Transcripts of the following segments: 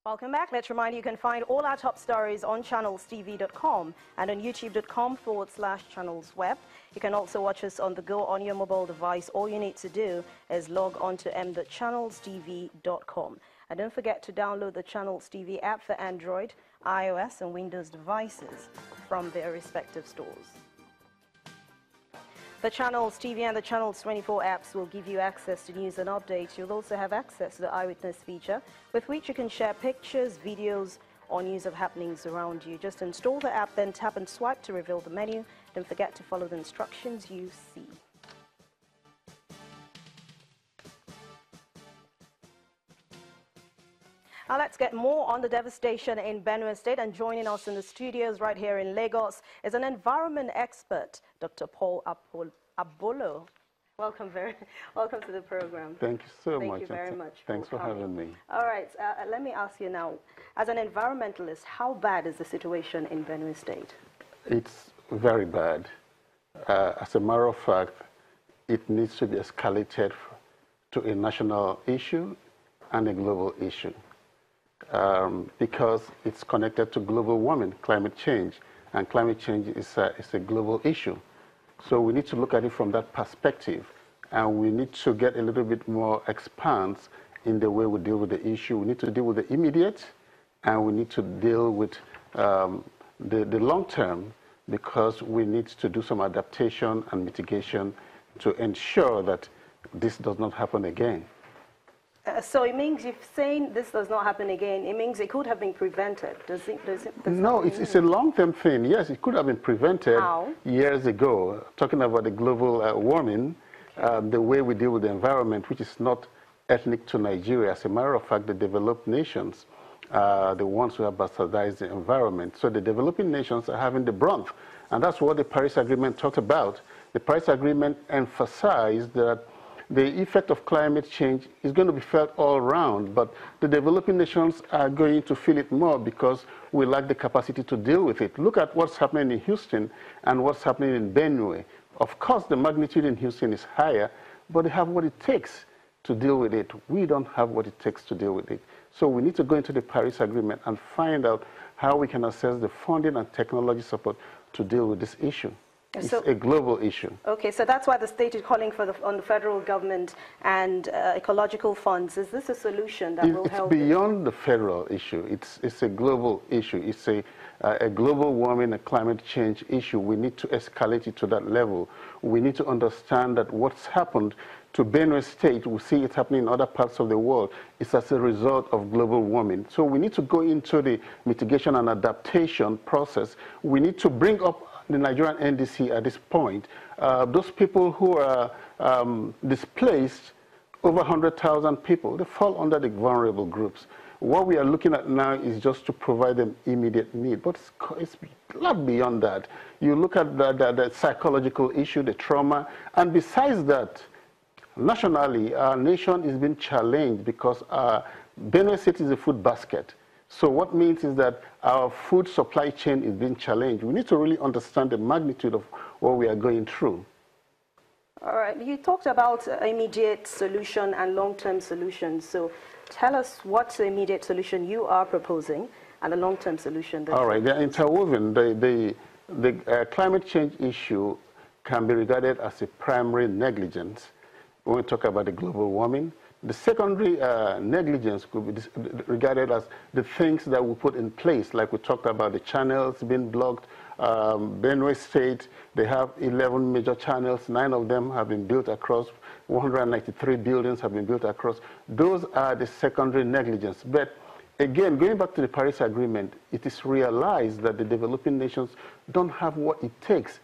Welcome back. Let's remind you can find all our top stories on channelstv.com and on youtube.com/channelsweb. You can also watch us on the go on your mobile device. All you need to do is log on to m.channelstv.com. And don't forget to download the Channels TV app for Android, iOS, and Windows devices from their respective stores. The Channels TV and the Channels 24 apps will give you access to news and updates. You'll also have access to the Eyewitness feature, with which you can share pictures, videos, or news of happenings around you. Just install the app, then tap and swipe to reveal the menu. Don't forget to follow the instructions you see. Now let's get more on the devastation in Benue State, and joining us in the studios right here in Lagos is an environment expert, Dr. Paul Abolo. Welcome to the program. Thank you so much. Thank you very much. Thanks for having me. All right, let me ask you now, as an environmentalist, how bad is the situation in Benue State? It's very bad. As a matter of fact, it needs to be escalated to a national issue and a global issue. Because it's connected to global warming, climate change, and climate change is a global issue. So we need to look at it from that perspective, and we need to get a little bit more expanse in the way we deal with the issue. We need to deal with the immediate, and we need to deal with the long term, because we need to do some adaptation and mitigation to ensure that this does not happen again. So it means, if saying this does not happen again, it means it could have been prevented. No, it's a long-term thing. Yes, it could have been prevented years ago. Talking about the global warming, the way we deal with the environment, which is not ethnic to Nigeria. As a matter of fact, the developed nations are the ones who have bastardized the environment. So the developing nations are having the brunt. And that's what the Paris Agreement talked about. The Paris Agreement emphasized that the effect of climate change is going to be felt all around, but the developing nations are going to feel it more because we lack the capacity to deal with it. Look at what's happening in Houston and what's happening in Benue. Of course, the magnitude in Houston is higher, but they have what it takes to deal with it. We don't have what it takes to deal with it. So we need to go into the Paris Agreement and find out how we can assess the funding and technology support to deal with this issue. It's a global issue. Okay, so that's why the state is calling for on the federal government and ecological funds. Is this a solution that will help? It's beyond the federal issue. It's a global issue. It's a global warming and climate change issue. We need to escalate it to that level. We need to understand that what's happened to Benue State, we see it happening in other parts of the world, is as a result of global warming. So we need to go into the mitigation and adaptation process. We need to bring up the Nigerian NDC at this point. Those people who are displaced, over 100,000 people, they fall under the vulnerable groups. What we are looking at now is just to provide them immediate need, but it's a lot beyond that. You look at the psychological issue, the trauma, and besides that, nationally, our nation is being challenged because Benue State is a food basket. So what means is that our food supply chain is being challenged. We need to really understand the magnitude of what we are going through. All right. You talked about immediate solution and long-term solutions. So tell us what's the immediate solution you are proposing and the long-term solution. All right. They're interwoven. The climate change issue can be regarded as a primary negligence when we talk about the global warming. The secondary negligence could be regarded as the things that we put in place, like we talked about the channels being blocked. Benue State, they have 11 major channels. 9 of them have been built across. 193 buildings have been built across. Those are the secondary negligence. But again, going back to the Paris Agreement, it is realized that the developing nations don't have what it takes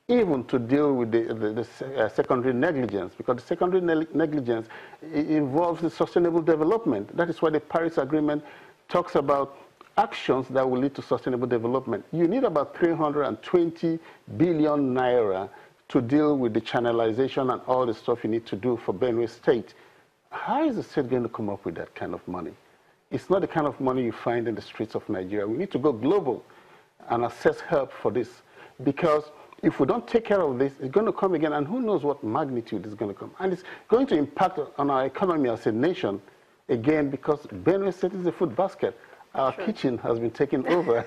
even to deal with the secondary negligence, because the secondary negligence involves the sustainable development. That is why the Paris Agreement talks about actions that will lead to sustainable development. You need about 320 billion naira to deal with the channelization and all the stuff you need to do for Benue State. How is the state going to come up with that kind of money? It's not the kind of money you find in the streets of Nigeria. We need to go global and assess help for this, because if we don't take care of this, it's going to come again, and who knows what magnitude is going to come. And it's going to impact on our economy as a nation, again, because Benue State is a food basket. our kitchen has been taken over.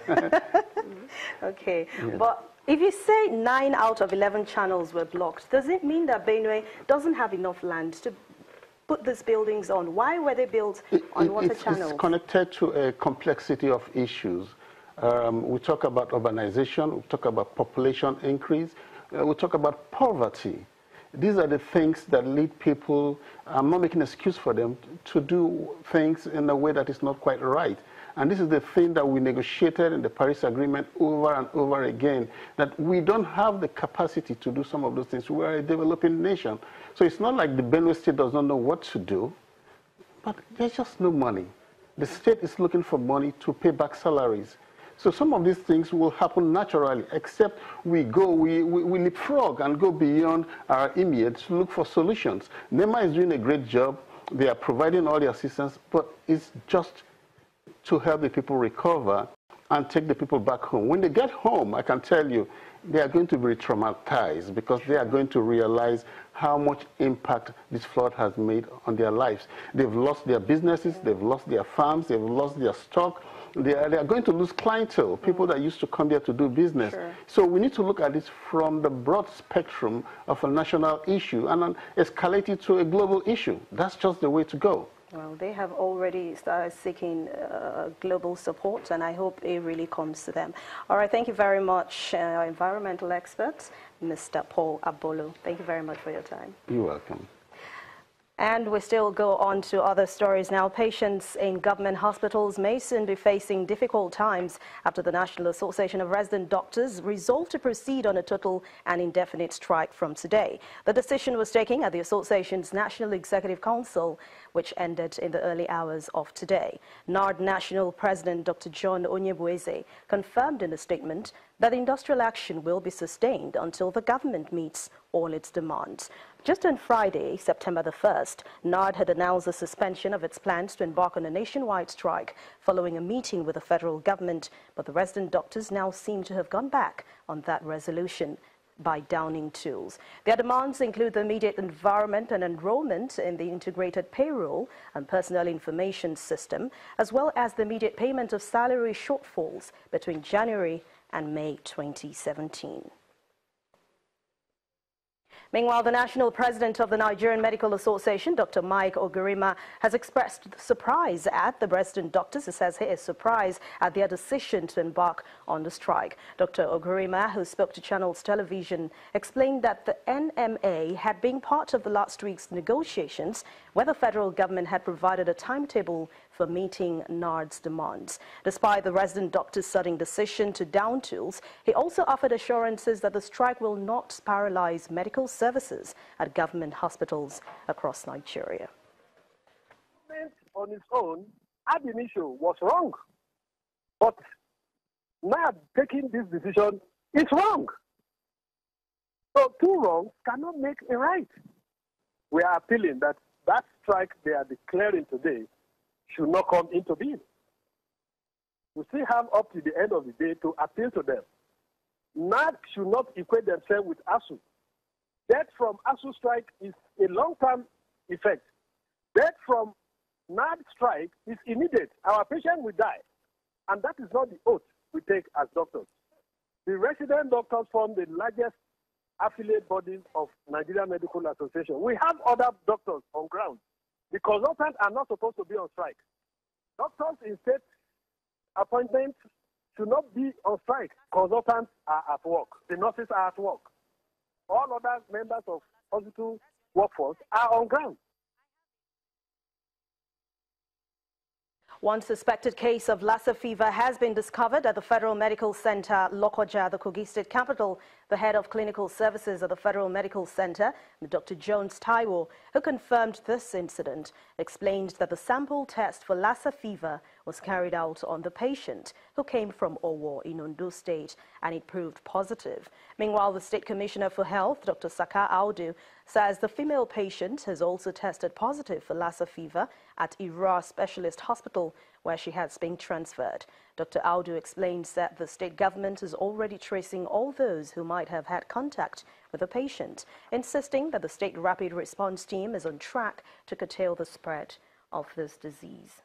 Okay, Yeah. but if you say 9 out of 11 channels were blocked, does it mean that Benue doesn't have enough land to put these buildings on? Why were they built on water channels? It's connected to a complexity of issues. We talk about urbanization, we talk about population increase, we talk about poverty. These are the things that lead people, I'm not making an excuse for them, to do things in a way that is not quite right. And this is the thing that we negotiated in the Paris Agreement over and over again, that we don't have the capacity to do some of those things. We are a developing nation. So it's not like the Benue State does not know what to do, but there's just no money. The state is looking for money to pay back salaries. So some of these things will happen naturally, except we leapfrog and go beyond our immediate to look for solutions. NEMA is doing a great job. They are providing all the assistance, but it's just to help the people recover and take the people back home. When they get home, I can tell you, they are going to be traumatized because they are going to realize how much impact this flood has made on their lives. They've lost their businesses, they've lost their farms, they've lost their stock. They are going to lose clientele, people that used to come there to do business. Sure. So we need to look at this from the broad spectrum of a national issue and then escalate it to a global issue. That's just the way to go. Well, they have already started seeking global support, and I hope it really comes to them. All right, thank you very much, our environmental expert, Mr. Paul Abolo. Thank you very much for your time. You're welcome. And we still go on to other stories now. Patients in government hospitals may soon be facing difficult times after the National Association of Resident Doctors resolved to proceed on a total and indefinite strike from today. The decision was taken at the association's National Executive Council, which ended in the early hours of today. NARD National President Dr. John Onyebueze confirmed in a statement that industrial action will be sustained until the government meets all its demands. Just on Friday, September the 1st, NARD had announced the suspension of its plans to embark on a nationwide strike following a meeting with the federal government, but the resident doctors now seem to have gone back on that resolution by downing tools. Their demands include the immediate environment and enrollment in the integrated payroll and personnel information system, as well as the immediate payment of salary shortfalls between January and May 2017. Meanwhile, the national president of the Nigerian Medical Association, Dr. Mike Ogurima, has expressed surprise at the resident doctors. He says he is surprised at their decision to embark on the strike. Dr. Ogurima, who spoke to Channels Television, explained that the NMA had been part of the last week's negotiations where the federal government had provided a timetable for meeting NARD's demands. Despite the resident doctor's sudden decision to down tools, he also offered assurances that the strike will not paralyze medical services at government hospitals across Nigeria. On its own, ab initio was wrong, but NARD taking this decision is wrong. So two wrongs cannot make a right. We are appealing that that strike they are declaring today should not come into being. We still have up to the end of the day to appeal to them. NARD should not equate themselves with ASU. Death from ASU strike is a long-term effect. Death from NARD strike is immediate. Our patient will die. And that is not the oath we take as doctors. The resident doctors form the largest affiliate body of Nigeria Medical Association. We have other doctors on ground. The consultants are not supposed to be on strike. Doctors in state appointments should not be on strike. Consultants are at work. The nurses are at work. All other members of hospital workforce are on ground. One suspected case of Lassa fever has been discovered at the Federal Medical Center, Lokoja, the Kogi State capital. The head of clinical services at the Federal Medical Center, Dr. Jones Taiwo, who confirmed this incident, explained that the sample test for Lassa fever was carried out on the patient who came from Owo in Ondo State, and it proved positive. Meanwhile, the State Commissioner for Health, Dr. Saka Audu, says the female patient has also tested positive for Lassa fever at Ira Specialist Hospital, where she has been transferred. Dr. Audu explains that the state government is already tracing all those who might have had contact with the patient, insisting that the state rapid response team is on track to curtail the spread of this disease.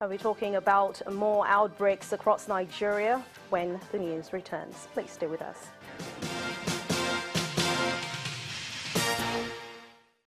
I'll be talking about more outbreaks across Nigeria when the news returns. Please stay with us.